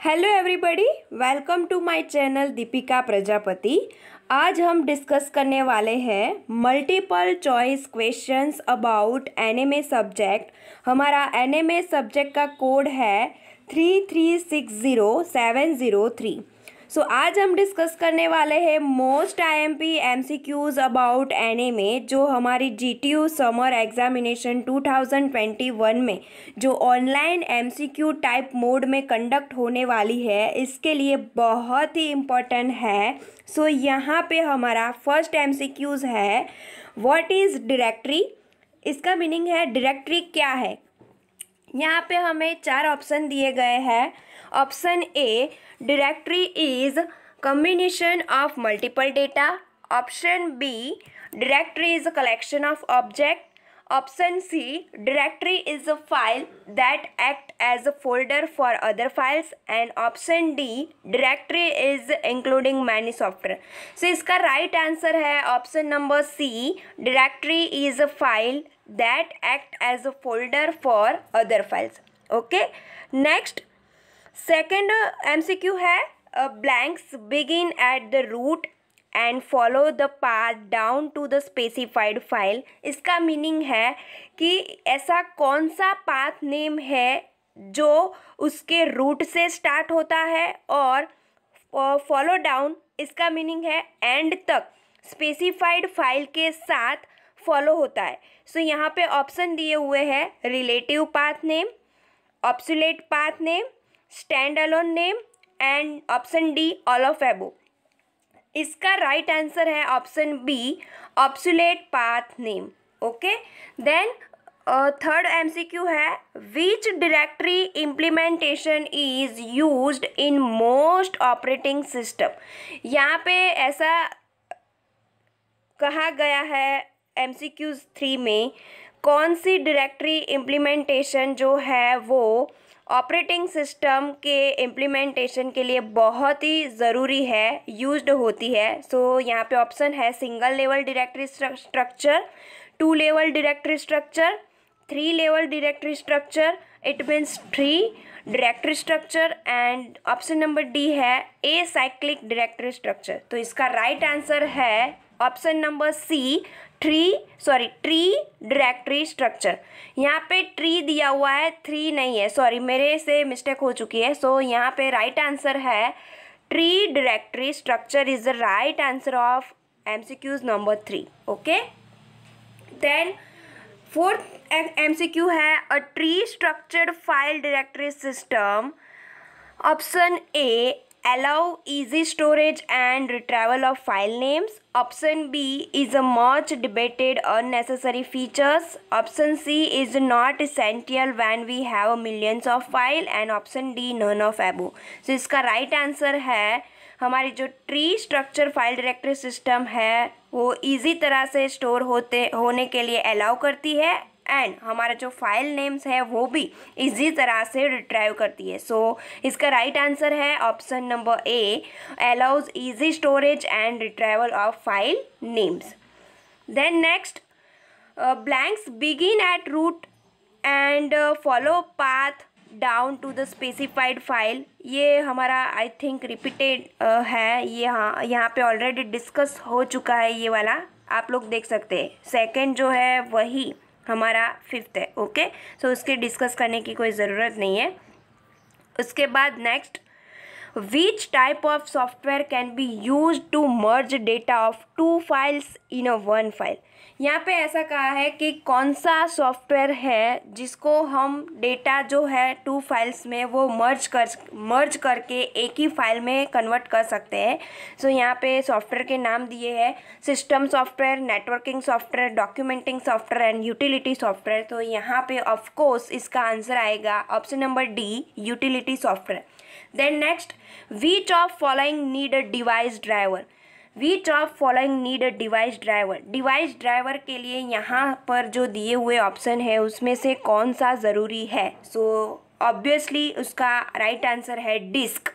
Hello everybody, welcome to my channel Deepika Prajapati. आज हम discuss करने वाले हैं multiple choice questions about NMA subject. हमारा एनएमए सब्जेक्ट का कोड है 3360703। सो आज हम डिस्कस करने वाले हैं most IMP MCQs about NMA, जो हमारी जीटीयू समर एग्जामिनेशन 2021 में जो ऑनलाइन एमसीक्यू टाइप मोड में कंडक्ट होने वाली है, इसके लिए बहुत ही इम्पोर्टेंट है। सो यहाँ पे हमारा फर्स्ट एमसीक्यूज है, व्हाट इज़ डायरेक्टरी। इसका मीनिंग है डायरेक्टरी क्या है। यहाँ पे हमें 4 ऑप्शन दिए गए हैं। Option A, directory is combination of multiple data. Option B, directory is a collection of object. Option C, directory is a file that act as a folder for other files. And option D, directory is including many software. So इसका right answer है option number C, directory is a file that act as a folder for other files. Okay, next second MCQ है, blanks begin at the root and follow the path down to the specified file. इसका meaning है कि ऐसा कौन सा path name है जो उसके रूट से स्टार्ट होता है, और फॉलो डाउन इसका मीनिंग है एंड तक स्पेसिफाइड फाइल के साथ फॉलो होता है। सो यहाँ पे ऑप्शन दिए हुए हैं relative path name, obsolete path name, stand alone name and option D all of above. इसका राइट आंसर है option B, obsolete path name. Okay, then third MCQ है, which directory implementation is used in most operating system. यहाँ पे ऐसा कहा गया है MCQs 3 में, कौन सी डायरेक्टरी इम्प्लीमेंटेशन जो है वो ऑपरेटिंग सिस्टम के इम्प्लीमेंटेशन के लिए बहुत ही ज़रूरी है, यूज्ड होती है। सो यहाँ पे ऑप्शन है single level directory structure, 2 level directory structure, 3 level directory structure, it means 3 directory structure, and option number D है ए साइक्लिक डायरेक्टरी स्ट्रक्चर। तो इसका राइट आंसर है option number C, tree directory structure. यहाँ पे tree दिया हुआ है, 3 नहीं है, सॉरी मेरे से मिस्टेक हो चुकी है। सो यहाँ पे राइट आंसर है tree directory structure is the right answer of MCQs number 3। Okay, then fourth MCQ है, a tree structured file directory system. Option A, allow easy storage and retrieval of file names. Option B is a much debated unnecessary features. Option C is not essential when we have millions of file. And option D, none of above. So इसका right answer है, हमारी जो tree structure file directory system है वो easy तरह से store होने के लिए अलाउ करती है, एंड हमारा जो फाइल नेम्स है वो भी इजी तरह से रिट्राइव करती है। सो इसका राइट आंसर है option number A, allows easy storage and retrieval of file names. Then next, blanks begin at root and follow path down to the specified file. ये हमारा आई थिंक रिपीटेड है, ये यहाँ पे already discuss हो चुका है, ये वाला आप लोग देख सकते हैं। सेकेंड जो है वही हमारा 5th है। ओके, सो उसके डिस्कस करने की कोई ज़रूरत नहीं है। उसके बाद next, which type of software can be use to merge data of 2 files in a 1 file. यहाँ पे ऐसा कहा है कि कौन सा सॉफ्टवेयर है जिसको हम डेटा जो है 2 फाइल्स में वो मर्ज करके एक ही फाइल में कन्वर्ट कर सकते हैं। सो यहाँ पे सॉफ्टवेयर के नाम दिए हैं system software, networking software, documenting software and utility software. तो यहाँ पे ऑफ कोर्स इसका आंसर आएगा option number D, utility software. Then next, which of following need a device driver. Which of following need a device driver. Device driver के लिए यहाँ पर जो दिए हुए ऑप्शन है उसमें से कौन सा ज़रूरी है। सो ऑब्वियसली उसका राइट आंसर है डिस्क।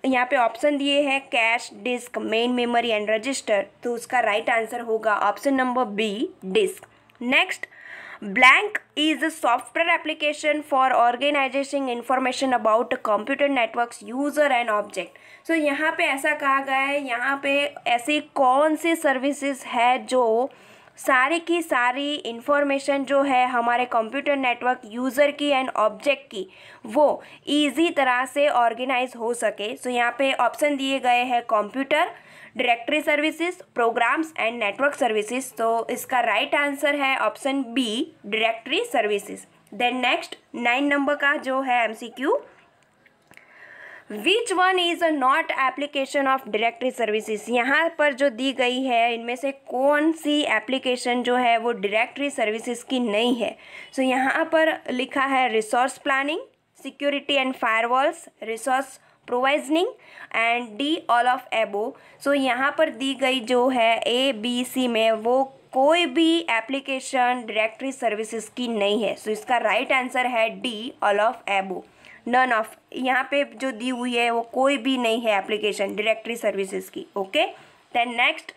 यहाँ पे ऑप्शन दिए हैं cache, disk, main memory and register. तो उसका राइट आंसर होगा option number B, disk. Next, Blank is a software application for organizing information about computer networks, user and object. So यहाँ पे ऐसा कहा गया है, यहाँ पे ऐसी कौन सी सर्विसेज है जो सारी की सारी इंफॉर्मेशन जो है हमारे कंप्यूटर नेटवर्क यूज़र की एंड ऑब्जेक्ट की वो इजी तरह से ऑर्गेनाइज हो सके. सो यहाँ पे ऑप्शन दिए गए हैं computer, directory services, programs and network services. तो इसका राइट आंसर है option B, directory services. Then next 9 number का जो है MCQ, which one is a not application of directory services. यहाँ पर जो दी गई है इनमें से कौन सी एप्लीकेशन जो है वो डायरेक्टरी सर्विसेज की नहीं है. सो यहाँ पर लिखा है resource planning, security and firewalls, resource provisioning and D all of above. So यहाँ पर दी गई जो है ए बी सी में वो कोई भी एप्लीकेशन डायरेक्टरी सर्विसेज की नहीं है. सो इसका राइट आंसर है डी, ऑल ऑफ एबो, नन ऑफ. यहाँ पे जो दी हुई है वो कोई भी नहीं है एप्लीकेशन डायरेक्टरी सर्विसेज की. Okay. Then next,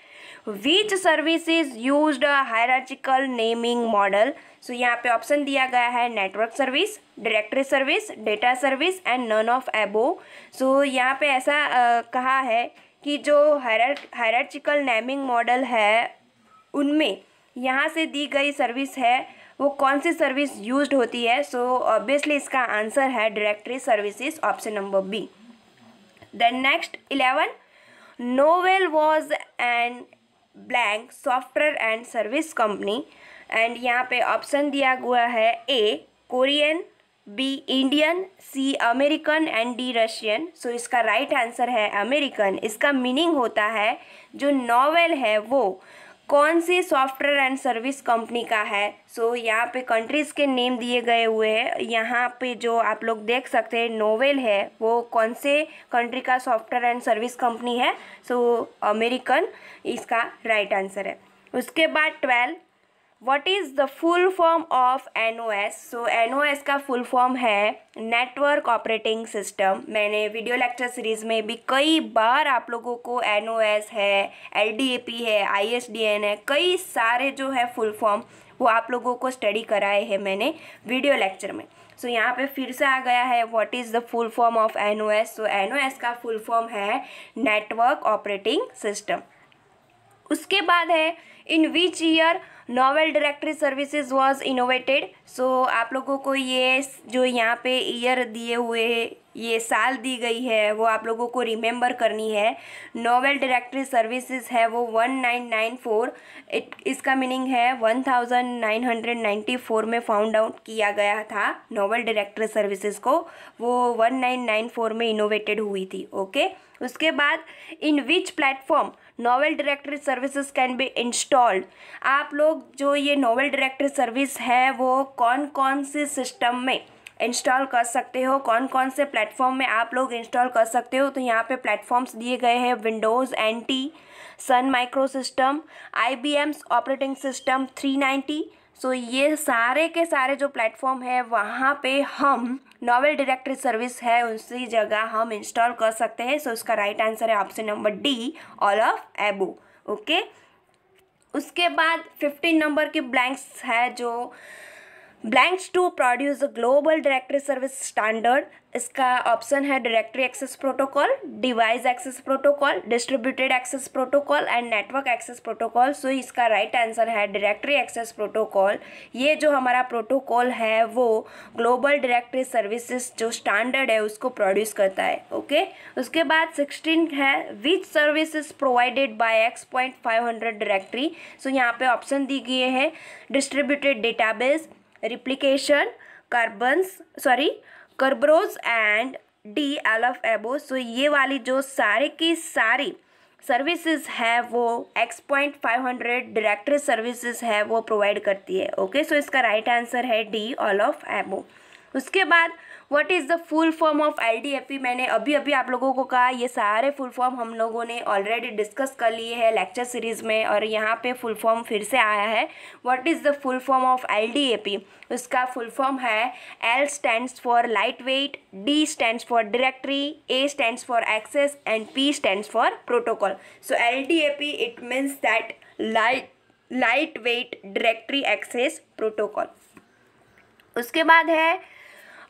which services used a hierarchical naming model. So यहाँ पे ऑप्शन दिया गया है network service, directory service, data service and none of above. So यहाँ पे ऐसा कहा है कि जो हायरार्चिकल नेमिंग मॉडल है उनमें यहाँ से दी गई सर्विस है वो कौन सी सर्विस यूज्ड होती है. सो ऑब्वियसली इसका आंसर है directory services, option number B. Then next 11, Novell was an blank software and service company. And यहाँ पे ऑप्शन दिया हुआ है A Korean, B Indian, C American and D Russian. So इसका राइट आंसर है American. इसका meaning होता है जो नोवेल है वो कौन सी सॉफ्टवेयर एंड सर्विस कंपनी का है. सो यहाँ पे कंट्रीज़ के नेम दिए गए हुए हैं. यहाँ पे जो आप लोग देख सकते हैं नोवेल है वो कौन से कंट्री का सॉफ्टवेयर एंड सर्विस कंपनी है. सो अमेरिकन इसका राइट आंसर है. उसके बाद 12, what is the full form of NOS. So NOS का फुल फॉर्म है नेटवर्क ऑपरेटिंग सिस्टम. मैंने वीडियो लेक्चर सीरीज़ में भी कई बार आप लोगों को NOS है, LDAP है, ISDN है, कई सारे जो है फुल फॉर्म वो आप लोगों को स्टडी कराए हैं मैंने वीडियो लेक्चर में. सो यहाँ पे फिर से आ गया है what is the full form of NOS. So NOS का फुल फॉर्म है नेटवर्क ऑपरेटिंग सिस्टम. उसके बाद है in which year Novell directory services was innovated. So आप लोगों को ये जो यहाँ पे ईयर दिए हुए ये साल दी गई है वो आप लोगों को रिमेंबर करनी है. नोवेल डायरेक्टरी सर्विसेज है वो 1994. इसका मीनिंग है 1994 में फाउंड आउट किया गया था नोवेल डायरेक्टरी सर्विसेज को. वो 1994 में इनोवेटेड हुई थी. ओके. उसके बाद in which platform Novell directory services can be installed. आप लोग जो ये नोवेल डायरेक्टरी सर्विस है वो कौन कौन से सिस्टम में इंस्टॉल कर सकते हो, कौन कौन से प्लेटफॉर्म में आप लोग इंस्टॉल कर सकते हो. तो यहाँ पे प्लेटफॉर्म्स दिए गए हैं Windows NT, Sun Micro System, IBM's operating system 390. So ये सारे के सारे जो प्लेटफॉर्म है वहाँ पे हम नोवेल डायरेक्टरी सर्विस है उसी जगह हम इंस्टॉल कर सकते हैं. सो इसका राइट आंसर है option number D, all of above. Okay. उसके बाद 15 नंबर की ब्लैंक्स है जो blanks to produce global directory service standard. इसका ऑप्शन है directory access protocol, device access protocol, distributed access protocol and network access protocol. So इसका right answer है directory access protocol. ये जो हमारा प्रोटोकॉल है वो ग्लोबल डायरेक्टरी सर्विसेज जो स्टैंडर्ड है उसको प्रोड्यूस करता है. ओके. उसके बाद 16 है which services provided by X.500 directory. So यहाँ पे ऑप्शन दी गई है distributed database, replication, Kerberos and D all of above. So ये वाली जो सारे की सारी सर्विसेज है वो X.500 डायरेक्टरी सर्विसेज है वो प्रोवाइड करती है. ओके. सो इसका राइट आंसर है डी, ऑल ऑफ एबो. उसके बाद what is the full form of LDAP. मैंने अभी आप लोगों को कहा ये सारे फुल फॉर्म हम लोगों ने ऑलरेडी डिस्कस कर लिए हैं लेक्चर सीरीज़ में और यहाँ पे फुल फॉर्म फिर से आया है. What is the full form of LDAP. उसका फुल फॉर्म है L stands for light weight, D stands for directory, A stands for access and P stands for protocol. So LDAP it means that light weight directory access protocol. उसके बाद है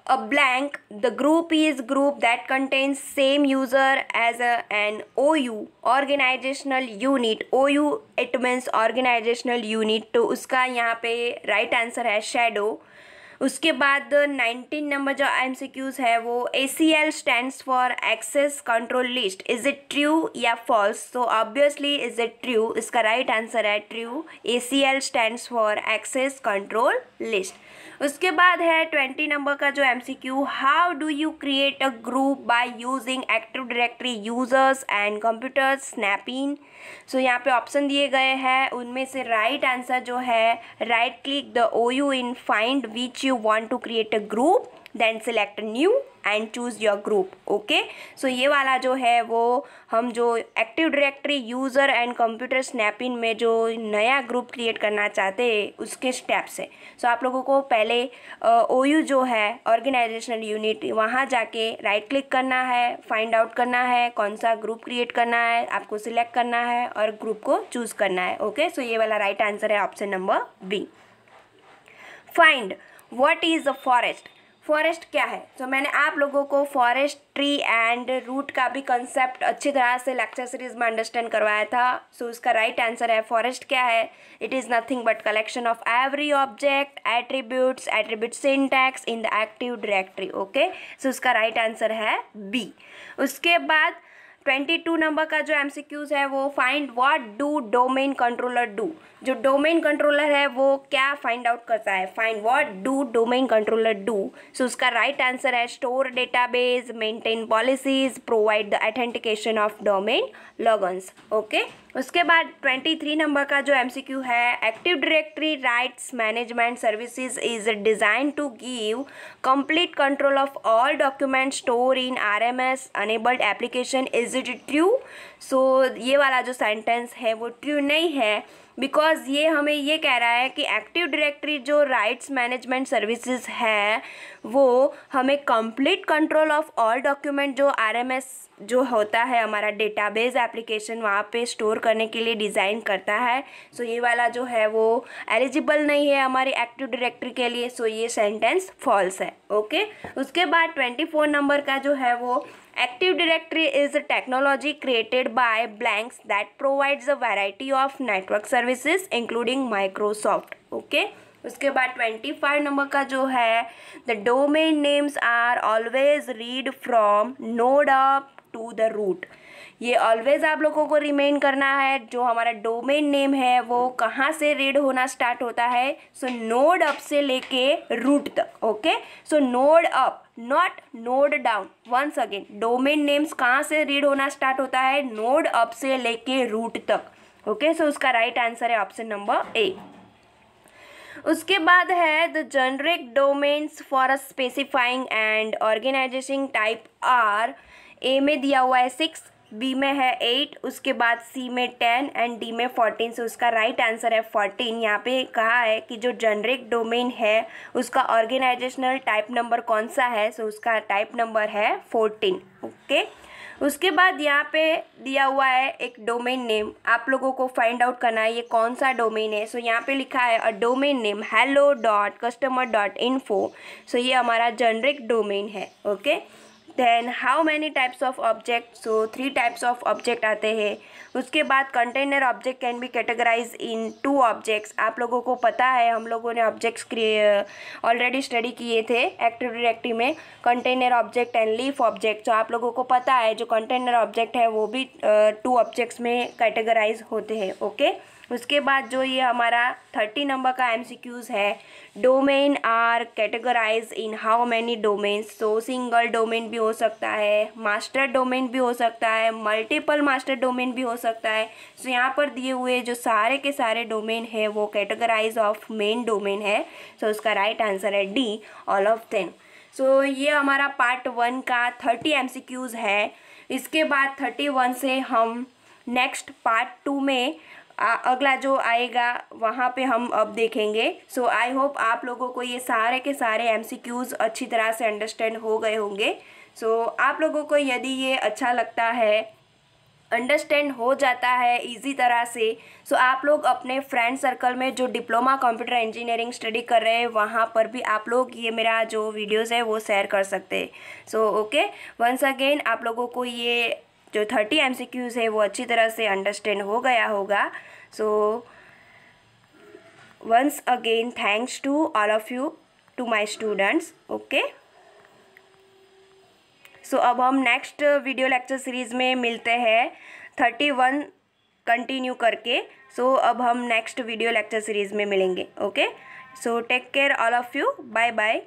a blank, the group is group that contains same user as an OU organizational unit। OU it means organizational unit, तो उसका यहाँ पे right answer है shadow. उसके बाद 19 नंबर जो MCQs है वो ACL stands for access control list, is it true या फॉल्स? तो ऑब्वियसली इज इट ट्रू, इसका राइट आंसर है true, ACL stands for access control list. उसके बाद है 20 नंबर का जो MCQ, how do you create a group by using active directory users and computers snap in. So यहाँ पे ऑप्शन दिए गए हैं, उनमें से राइट आंसर जो है right click the OU in find which you want to create a group, then select new and choose your group. Okay, so ये वाला जो है वो हम जो active directory user and computer snapping में जो नया ग्रुप क्रिएट करना चाहते हैं उसके स्टेप्स है। सो आप लोगों को पहले OU जो है ऑर्गेनाइजेशनल यूनिट, वहाँ जाके राइट क्लिक करना है, फाइंड आउट करना है कौन सा ग्रुप क्रिएट करना है, आपको सिलेक्ट करना है और ग्रुप को चूज़ करना है। ओके, सो ये वाला राइट आंसर है option number B. Find what is a forest. Forest क्या है? तो मैंने आप लोगों को फॉरेस्ट, ट्री एंड रूट का भी कंसेप्ट अच्छी तरह से लेक्चर सीरीज में अंडरस्टैंड करवाया था। सो उसका राइट आंसर है फॉरेस्ट क्या है? It is nothing but collection of every object, attribute syntax in the active directory. Okay, so उसका राइट आंसर है बी। उसके बाद 22 नंबर का जो MCQs है वो find what do domain controller do. जो डोमेन कंट्रोलर है वो क्या फाइंड आउट करता है? Find what do domain controller do. So उसका राइट आंसर है store database, maintain policies, provide the authentication of domain logons. Okay, उसके बाद 23 नंबर का जो MCQ है, active directory rights management services is design to give complete control of all document store in RMS enabled application, is it true? So ये वाला जो sentence है वो ट्रू नहीं है, बिकॉज ये हमें ये कह रहा है कि एक्टिव डायरेक्टरी जो राइट्स मैनेजमेंट सर्विसेज है वो हमें complete control of all document जो RMS जो होता है हमारा डेटाबेस एप्लीकेशन वहाँ पे स्टोर करने के लिए डिज़ाइन करता है। सो ये वाला जो है वो एलिजिबल नहीं है हमारी एक्टिव डायरेक्टरी के लिए। सो ये सेंटेंस फॉल्स है। ओके, उसके बाद 24 नंबर का जो है वो Active Directory is a technology created by blanks that provides a variety of network services including Microsoft. Okay? उसके बाद 25 नंबर का जो है the domain names are always read from node up to the root। ये always आप लोगों को remain करना है, जो हमारा डोमेन नेम है वो कहाँ से रीड होना स्टार्ट होता है? सो नोड अप से लेके रूट तक। Okay, so node up not node down. Once again, domain names कहाँ से रीड होना स्टार्ट होता है? नोड अप से लेके रूट तक। ओके, सो उसका राइट आंसर है ऑप्शन नंबर ए। उसके बाद है the generic domains for a specifying and organization type are. A में दिया हुआ है 6, बी में है 8, उसके बाद सी में 10 एंड डी में 14। सो उसका राइट आंसर है 14। यहाँ पे कहा है कि जो जेनरिक डोमेन है उसका ऑर्गेनाइजेशनल टाइप नंबर कौन सा है? सो उसका टाइप नंबर है 14। ओके, उसके बाद यहाँ पे दिया हुआ है एक डोमेन नेम, आप लोगों को फाइंड आउट करना है ये कौन सा डोमेन है। सो यहाँ पे लिखा है a domain name hello.customer.info। So ये हमारा जेनरिक डोमेन है। Okay, then how many types of object? So 3 types of object आते हैं। उसके बाद container object can be categorize in 2 objects. आप लोगों को पता है हम लोगों ने ऑब्जेक्ट्स ऑलरेडी स्टडी किए थे एक्टिव डायरेक्टरी में, container object and leaf object. तो आप लोगों को पता है जो कंटेनर ऑब्जेक्ट है वो भी 2 ऑब्जेक्ट्स में कैटेगराइज होते हैं। ओके, उसके बाद जो ये हमारा 30 नंबर का MCQs है, domain are categorize in how many domains. तो सिंगल डोमेन भी हो सकता है, मास्टर डोमेन भी हो सकता है, मल्टीपल मास्टर डोमेन भी हो सकता है। सो यहाँ पर दिए हुए जो सारे के सारे डोमेन है वो कैटेगराइज ऑफ मेन डोमेन है। सो उसका राइट आंसर है डी, ऑल ऑफ देम। सो ये हमारा पार्ट 1 का 30 MCQs है। इसके बाद 31 से हम नेक्स्ट पार्ट 2 में अगला जो आएगा वहाँ पे हम अब देखेंगे। सो आई होप आप लोगों को ये सारे के सारे MCQs अच्छी तरह से अंडरस्टैंड हो गए होंगे। सो आप लोगों को यदि ये अच्छा लगता है अंडरस्टैंड हो जाता है इजी तरह से। सो आप लोग अपने फ्रेंड सर्कल में जो डिप्लोमा कंप्यूटर इंजीनियरिंग स्टडी कर रहे हैं वहाँ पर भी आप लोग ये मेरा जो वीडियोस है वो शेयर कर सकते हैं। सो ओके, वंस अगेन आप लोगों को ये जो 30 MCQs है वो अच्छी तरह से अंडरस्टैंड हो गया होगा। So once again thanks to all of you, to my students. Okay, so अब हम नेक्स्ट वीडियो लेक्चर सीरीज़ में मिलते हैं 31 कंटिन्यू करके। सो अब हम नेक्स्ट वीडियो लेक्चर सीरीज़ में मिलेंगे। Okay, so take care all of you, bye bye.